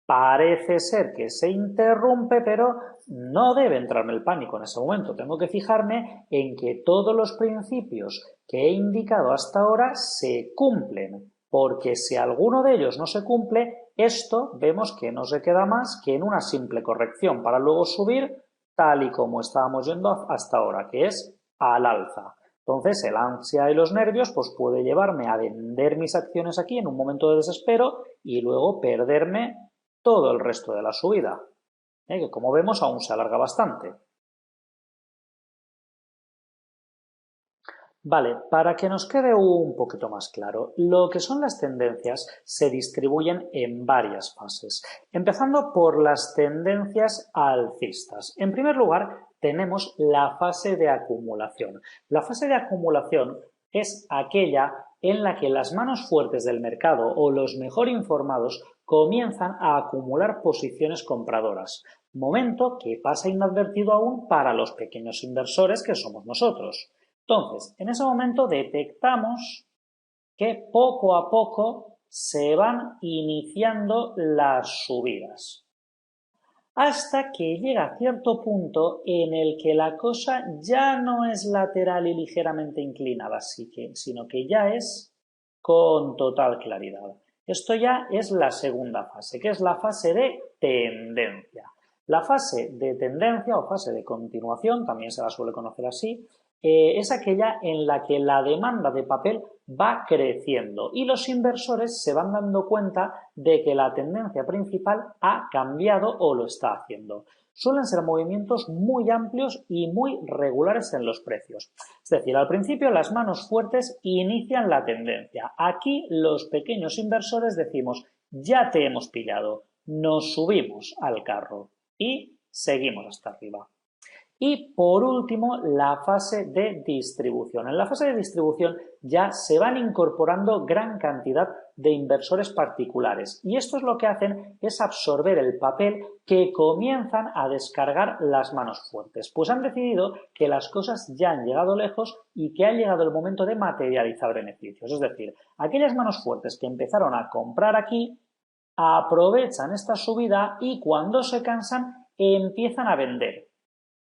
parece ser que se interrumpe, pero no debe entrarme el pánico en ese momento. Tengo que fijarme en que todos los principios que he indicado hasta ahora se cumplen, porque si alguno de ellos no se cumple, esto vemos que no se queda más que en una simple corrección para luego subir tal y como estábamos yendo hasta ahora, que es al alza. Entonces, el ansia y los nervios pues puede llevarme a vender mis acciones aquí en un momento de desespero y luego perderme todo el resto de la subida, que como vemos aún se alarga bastante. Vale, para que nos quede un poquito más claro, lo que son las tendencias se distribuyen en varias fases, empezando por las tendencias alcistas. En primer lugar, tenemos la fase de acumulación. La fase de acumulación es aquella en la que las manos fuertes del mercado o los mejor informados comienzan a acumular posiciones compradoras, momento que pasa inadvertido aún para los pequeños inversores que somos nosotros. Entonces, en ese momento detectamos que poco a poco se van iniciando las subidas, hasta que llega cierto punto en el que la cosa ya no es lateral y ligeramente inclinada, sino que ya es con total claridad. Esto ya es la segunda fase, que es la fase de tendencia. La fase de tendencia o fase de continuación, también se la suele conocer así, es aquella en la que la demanda de papel va creciendo y los inversores se van dando cuenta de que la tendencia principal ha cambiado o lo está haciendo. Suelen ser movimientos muy amplios y muy regulares en los precios. Es decir, al principio las manos fuertes inician la tendencia. Aquí los pequeños inversores decimos, ya te hemos pillado, nos subimos al carro y seguimos hasta arriba. Y por último, la fase de distribución. En la fase de distribución ya se van incorporando gran cantidad de inversores particulares y esto es lo que hacen es absorber el papel que comienzan a descargar las manos fuertes. Pues han decidido que las cosas ya han llegado lejos y que ha llegado el momento de materializar beneficios. Es decir, aquellas manos fuertes que empezaron a comprar aquí aprovechan esta subida y cuando se cansan empiezan a vender.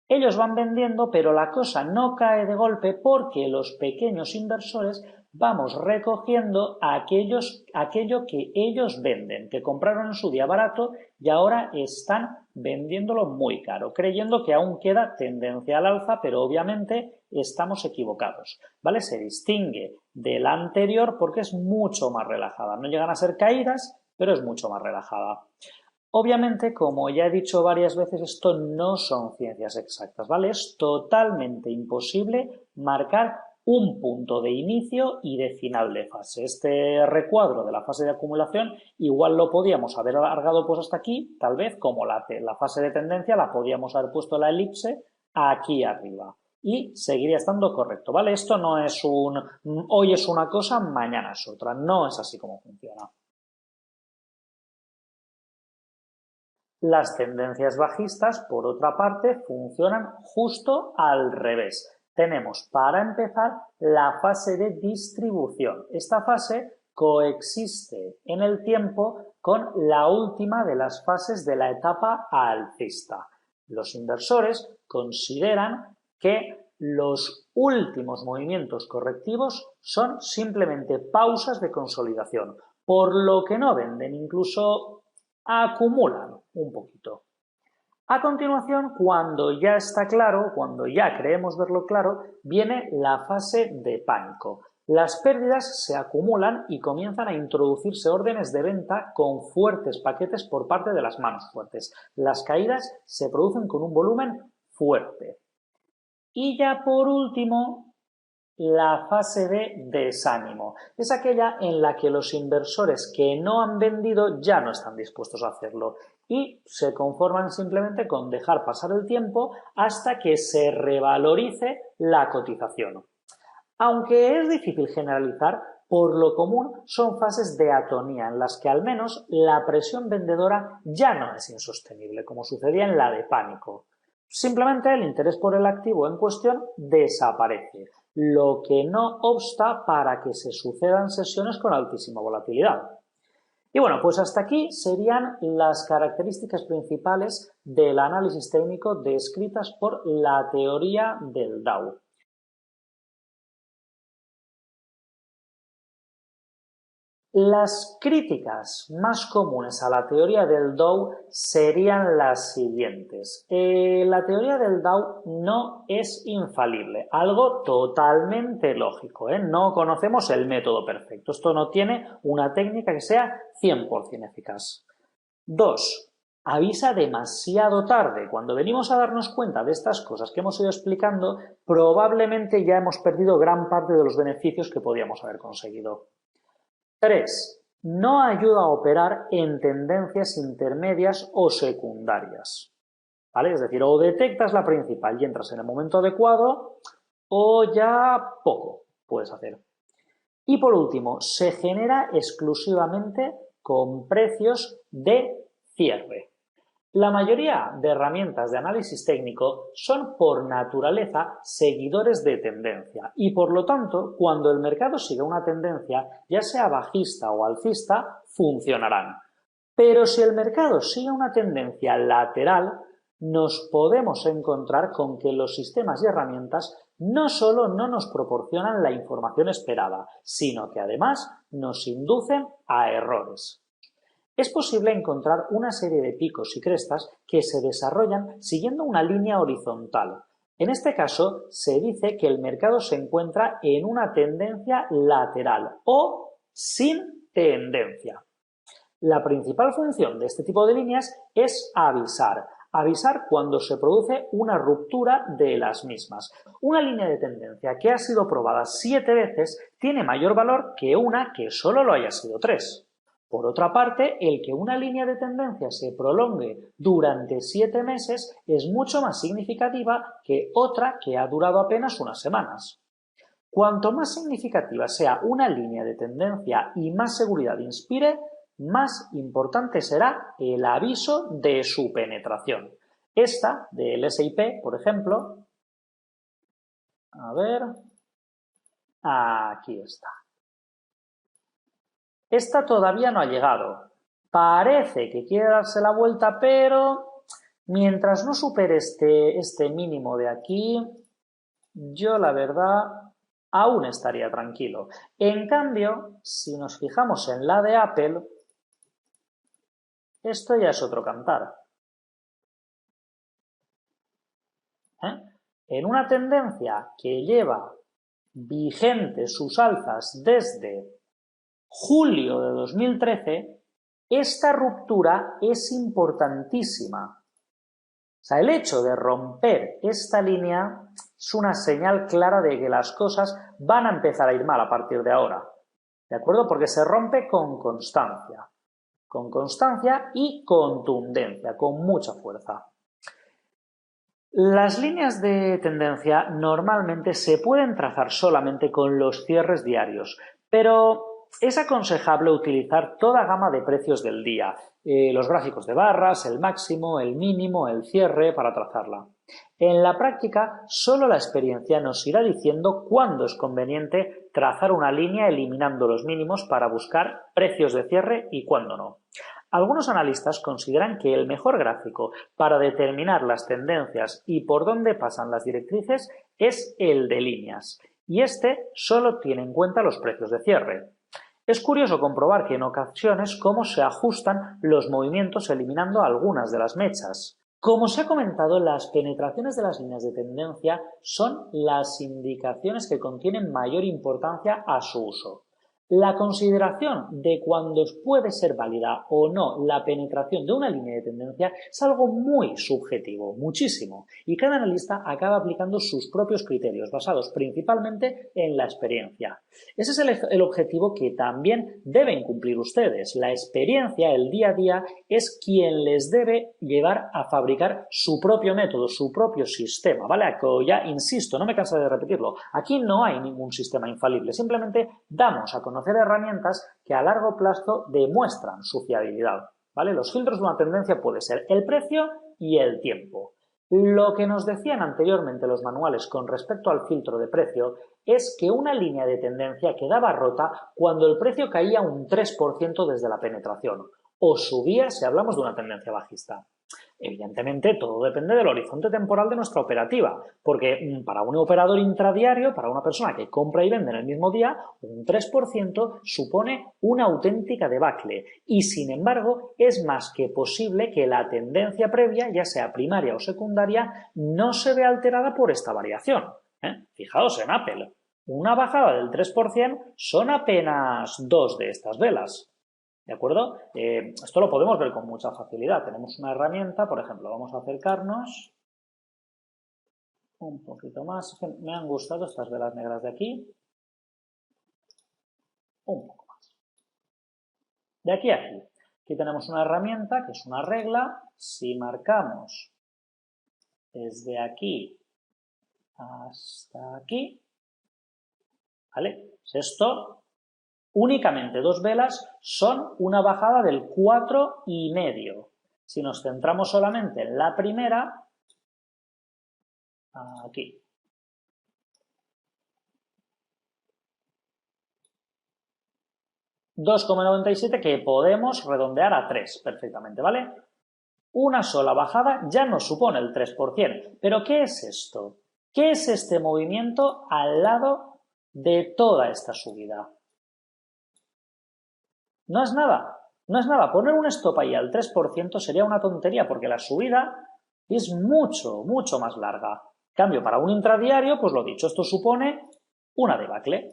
Ellos van vendiendo, pero la cosa no cae de golpe porque los pequeños inversores vamos recogiendo aquello que ellos venden, que compraron en su día barato y ahora están vendiéndolo muy caro, creyendo que aún queda tendencia al alza, pero obviamente estamos equivocados, ¿vale? Se distingue de la anterior porque es mucho más relajada. No llegan a ser caídas, pero es mucho más relajada. Obviamente, como ya he dicho varias veces, esto no son ciencias exactas, ¿vale? Es totalmente imposible marcar un punto de inicio y de final de fase. Este recuadro de la fase de acumulación igual lo podíamos haber alargado pues hasta aquí, tal vez como la fase de tendencia la podíamos haber puesto la elipse aquí arriba y seguiría estando correcto, ¿vale? Esto no es hoy es una cosa, mañana es otra, no es así como funciona. Las tendencias bajistas, por otra parte, funcionan justo al revés. Tenemos, para empezar, la fase de distribución. Esta fase coexiste en el tiempo con la última de las fases de la etapa alcista. Los inversores consideran que los últimos movimientos correctivos son simplemente pausas de consolidación, por lo que no venden, incluso acumulan un poquito. A continuación, cuando ya está claro, cuando ya creemos verlo claro, viene la fase de pánico. Las pérdidas se acumulan y comienzan a introducirse órdenes de venta con fuertes paquetes por parte de las manos fuertes. Las caídas se producen con un volumen fuerte. Y ya por último, la fase de desánimo. Es aquella en la que los inversores que no han vendido ya no están dispuestos a hacerlo y se conforman simplemente con dejar pasar el tiempo hasta que se revalorice la cotización. Aunque es difícil generalizar, por lo común son fases de atonía en las que al menos la presión vendedora ya no es insostenible, como sucedía en la de pánico. Simplemente el interés por el activo en cuestión desaparece, lo que no obsta para que se sucedan sesiones con altísima volatilidad. Y bueno, pues hasta aquí serían las características principales del análisis técnico descritas por la teoría del Dow. Las críticas más comunes a la teoría del Dow serían las siguientes. La teoría del Dow no es infalible, algo totalmente lógico, ¿eh? No conocemos el método perfecto. Esto no tiene una técnica que sea 100% eficaz. 2. Avisa demasiado tarde. Cuando venimos a darnos cuenta de estas cosas que hemos ido explicando, probablemente ya hemos perdido gran parte de los beneficios que podíamos haber conseguido. 3. No ayuda a operar en tendencias intermedias o secundarias. ¿Vale? Es decir, o detectas la principal y entras en el momento adecuado, o ya poco puedes hacer. Y por último, se genera exclusivamente con precios de cierre. La mayoría de herramientas de análisis técnico son por naturaleza seguidores de tendencia y por lo tanto cuando el mercado sigue una tendencia, ya sea bajista o alcista, funcionarán. Pero si el mercado sigue una tendencia lateral, nos podemos encontrar con que los sistemas y herramientas no solo no nos proporcionan la información esperada, sino que además nos inducen a errores. Es posible encontrar una serie de picos y crestas que se desarrollan siguiendo una línea horizontal, En este caso, se dice que el mercado se encuentra en una tendencia lateral o sin tendencia. La principal función de este tipo de líneas es avisar cuando se produce una ruptura de las mismas. Una línea de tendencia que ha sido probada 7 veces tiene mayor valor que una que solo lo haya sido 3. Por otra parte, el que una línea de tendencia se prolongue durante 7 meses es mucho más significativa que otra que ha durado apenas unas semanas. Cuanto más significativa sea una línea de tendencia y más seguridad inspire, más importante será el aviso de su penetración. Esta del S&P, por ejemplo, a ver, aquí está. Esta todavía no ha llegado. Parece que quiere darse la vuelta, pero mientras no supere este mínimo de aquí, yo la verdad aún estaría tranquilo. En cambio, si nos fijamos en la de Apple, esto ya es otro cantar. En una tendencia que lleva vigente sus alzas desde julio de 2013, esta ruptura es importantísima. O sea, el hecho de romper esta línea es una señal clara de que las cosas van a empezar a ir mal a partir de ahora. ¿De acuerdo? Porque se rompe con constancia y contundencia, con mucha fuerza. Las líneas de tendencia normalmente se pueden trazar solamente con los cierres diarios, pero es aconsejable utilizar toda gama de precios del día, los gráficos de barras, el máximo, el mínimo, el cierre para trazarla. En la práctica, solo la experiencia nos irá diciendo cuándo es conveniente trazar una línea eliminando los mínimos para buscar precios de cierre y cuándo no. Algunos analistas consideran que el mejor gráfico para determinar las tendencias y por dónde pasan las directrices es el de líneas, y este solo tiene en cuenta los precios de cierre. Es curioso comprobar que en ocasiones cómo se ajustan los movimientos eliminando algunas de las mechas. Como se ha comentado, las penetraciones de las líneas de tendencia son las indicaciones que contienen mayor importancia a su uso. La consideración de cuándo puede ser válida o no la penetración de una línea de tendencia es algo muy subjetivo, muchísimo, y cada analista acaba aplicando sus propios criterios, basados principalmente en la experiencia. Ese es el objetivo que también deben cumplir ustedes. La experiencia, el día a día, es quien les debe llevar a fabricar su propio método, su propio sistema, ¿vale? Ya insisto, no me canso de repetirlo, aquí no hay ningún sistema infalible, simplemente damos a conocer herramientas que a largo plazo demuestran su fiabilidad, ¿vale? Los filtros de una tendencia puede ser el precio y el tiempo. Lo que nos decían anteriormente los manuales con respecto al filtro de precio es que una línea de tendencia quedaba rota cuando el precio caía un 3% desde la penetración o subía si hablamos de una tendencia bajista. Evidentemente, todo depende del horizonte temporal de nuestra operativa, porque para un operador intradiario, para una persona que compra y vende en el mismo día, un 3% supone una auténtica debacle y, sin embargo, es más que posible que la tendencia previa, ya sea primaria o secundaria, no se vea alterada por esta variación. Fijaos en Apple. Una bajada del 3% son apenas 2 de estas velas. ¿De acuerdo? Esto lo podemos ver con mucha facilidad. Tenemos una herramienta, por ejemplo, vamos a acercarnos un poquito más. Me han gustado estas velas negras de aquí. Un poco más. De aquí a aquí. Aquí tenemos una herramienta que es una regla. Si marcamos desde aquí hasta aquí, ¿vale? Pues esto, únicamente 2 velas son una bajada del 4,5. Si nos centramos solamente en la primera, aquí. $2,97 que podemos redondear a 3 perfectamente, ¿vale? Una sola bajada ya nos supone el 3%. ¿Pero qué es esto? ¿Qué es este movimiento al lado de toda esta subida? No es nada, no es nada. Poner un stop ahí al 3% sería una tontería porque la subida es mucho, mucho más larga. Cambio, para un intradiario, pues lo dicho, esto supone una debacle.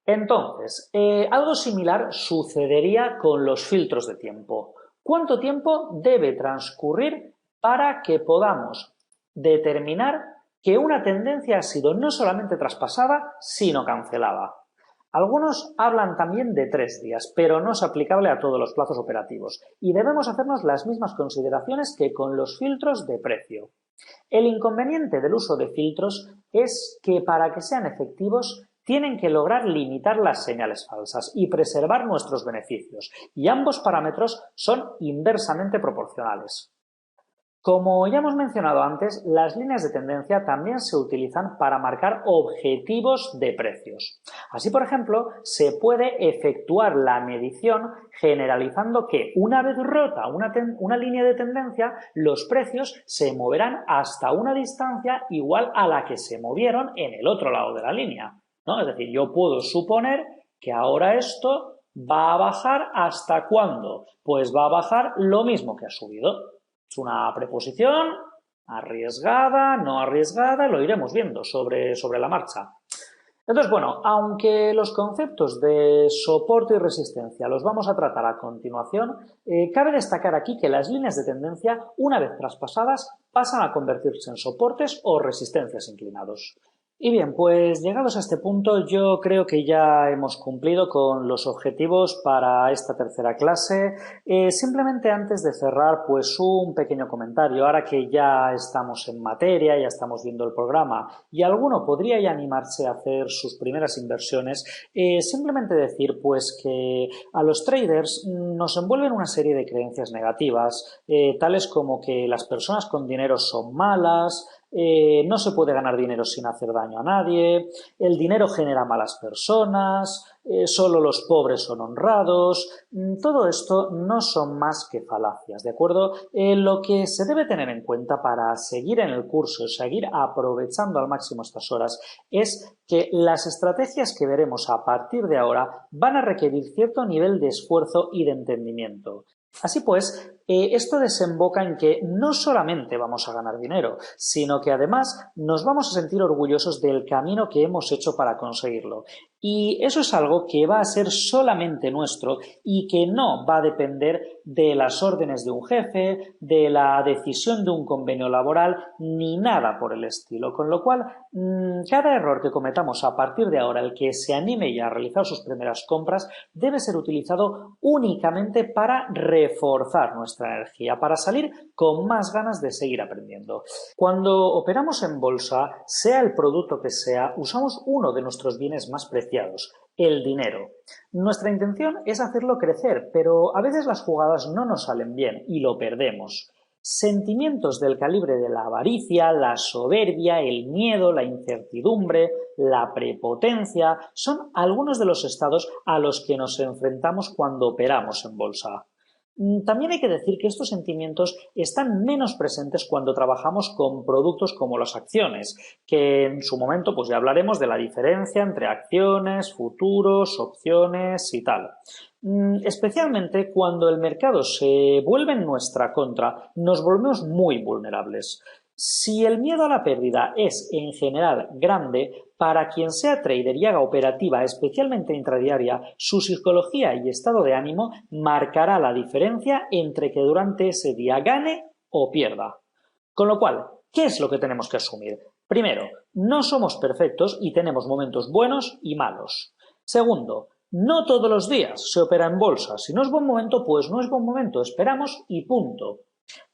Entonces, algo similar sucedería con los filtros de tiempo. ¿Cuánto tiempo debe transcurrir para que podamos determinar que una tendencia ha sido no solamente traspasada, sino cancelada? Algunos hablan también de 3 días, pero no es aplicable a todos los plazos operativos y debemos hacernos las mismas consideraciones que con los filtros de precio. El inconveniente del uso de filtros es que para que sean efectivos tienen que lograr limitar las señales falsas y preservar nuestros beneficios, y ambos parámetros son inversamente proporcionales. Como ya hemos mencionado antes, las líneas de tendencia también se utilizan para marcar objetivos de precios. Así, por ejemplo, se puede efectuar la medición generalizando que una vez rota una línea de tendencia, los precios se moverán hasta una distancia igual a la que se movieron en el otro lado de la línea, ¿no? Es decir, yo puedo suponer que ahora esto va a bajar ¿hasta cuándo? Pues va a bajar lo mismo que ha subido. Es una preposición arriesgada, no arriesgada, lo iremos viendo sobre la marcha. Entonces, bueno, aunque los conceptos de soporte y resistencia los vamos a tratar a continuación, cabe destacar aquí que las líneas de tendencia, una vez traspasadas, pasan a convertirse en soportes o resistencias inclinados. Y bien, pues llegados a este punto yo creo que ya hemos cumplido con los objetivos para esta tercera clase. Simplemente antes de cerrar, pues un pequeño comentario. Ahora que ya estamos en materia, ya estamos viendo el programa y alguno podría ya animarse a hacer sus primeras inversiones, simplemente decir pues que a los traders nos envuelven una serie de creencias negativas, tales como que las personas con dinero son malas, no se puede ganar dinero sin hacer daño a nadie, el dinero genera malas personas, solo los pobres son honrados. Todo esto no son más que falacias, ¿de acuerdo? Lo que se debe tener en cuenta para seguir en el curso, seguir aprovechando al máximo estas horas, es que las estrategias que veremos a partir de ahora van a requerir cierto nivel de esfuerzo y de entendimiento. Así pues, esto desemboca en que no solamente vamos a ganar dinero, sino que además nos vamos a sentir orgullosos del camino que hemos hecho para conseguirlo. Y eso es algo que va a ser solamente nuestro y que no va a depender de las órdenes de un jefe, de la decisión de un convenio laboral, ni nada por el estilo. Con lo cual, cada error que cometamos a partir de ahora, el que se anime ya a realizar sus primeras compras, debe ser utilizado únicamente para reforzar nuestra energía, para salir con más ganas de seguir aprendiendo. Cuando operamos en bolsa, sea el producto que sea, usamos uno de nuestros bienes más preciados, el dinero. Nuestra intención es hacerlo crecer, pero a veces las jugadas no nos salen bien y lo perdemos. Sentimientos del calibre de la avaricia, la soberbia, el miedo, la incertidumbre, la prepotencia, son algunos de los estados a los que nos enfrentamos cuando operamos en bolsa. También hay que decir que estos sentimientos están menos presentes cuando trabajamos con productos como las acciones, que en su momento pues ya hablaremos de la diferencia entre acciones, futuros, opciones y tal. Especialmente cuando el mercado se vuelve en nuestra contra, nos volvemos muy vulnerables. Si el miedo a la pérdida es en general grande, para quien sea trader y haga operativa, especialmente intradiaria, su psicología y estado de ánimo marcará la diferencia entre que durante ese día gane o pierda. Con lo cual, ¿qué es lo que tenemos que asumir? Primero, no somos perfectos y tenemos momentos buenos y malos. Segundo, no todos los días se opera en bolsa. Si no es buen momento, pues no es buen momento. Esperamos y punto.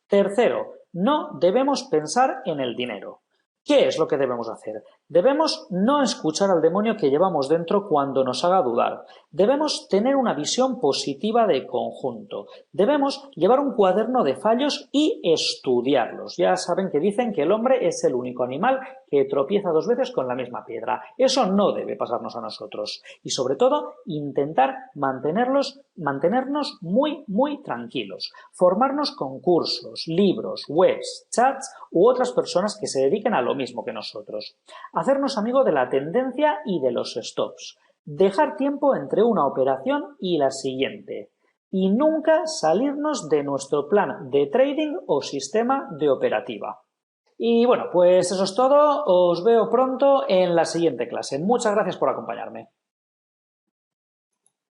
Tercero, no debemos pensar en el dinero. ¿Qué es lo que debemos hacer? Debemos no escuchar al demonio que llevamos dentro cuando nos haga dudar. Debemos tener una visión positiva de conjunto. Debemos llevar un cuaderno de fallos y estudiarlos. Ya saben que dicen que el hombre es el único animal que tropieza 2 veces con la misma piedra. Eso no debe pasarnos a nosotros. Y sobre todo, intentar mantenernos muy, muy tranquilos. Formarnos con cursos, libros, webs, chats u otras personas que se dediquen a lo mismo que nosotros. Hacernos amigo de la tendencia y de los stops. Dejar tiempo entre una operación y la siguiente. y nunca salirnos de nuestro plan de trading o sistema de operativa. Y bueno, pues eso es todo. Os veo pronto en la siguiente clase. Muchas gracias por acompañarme.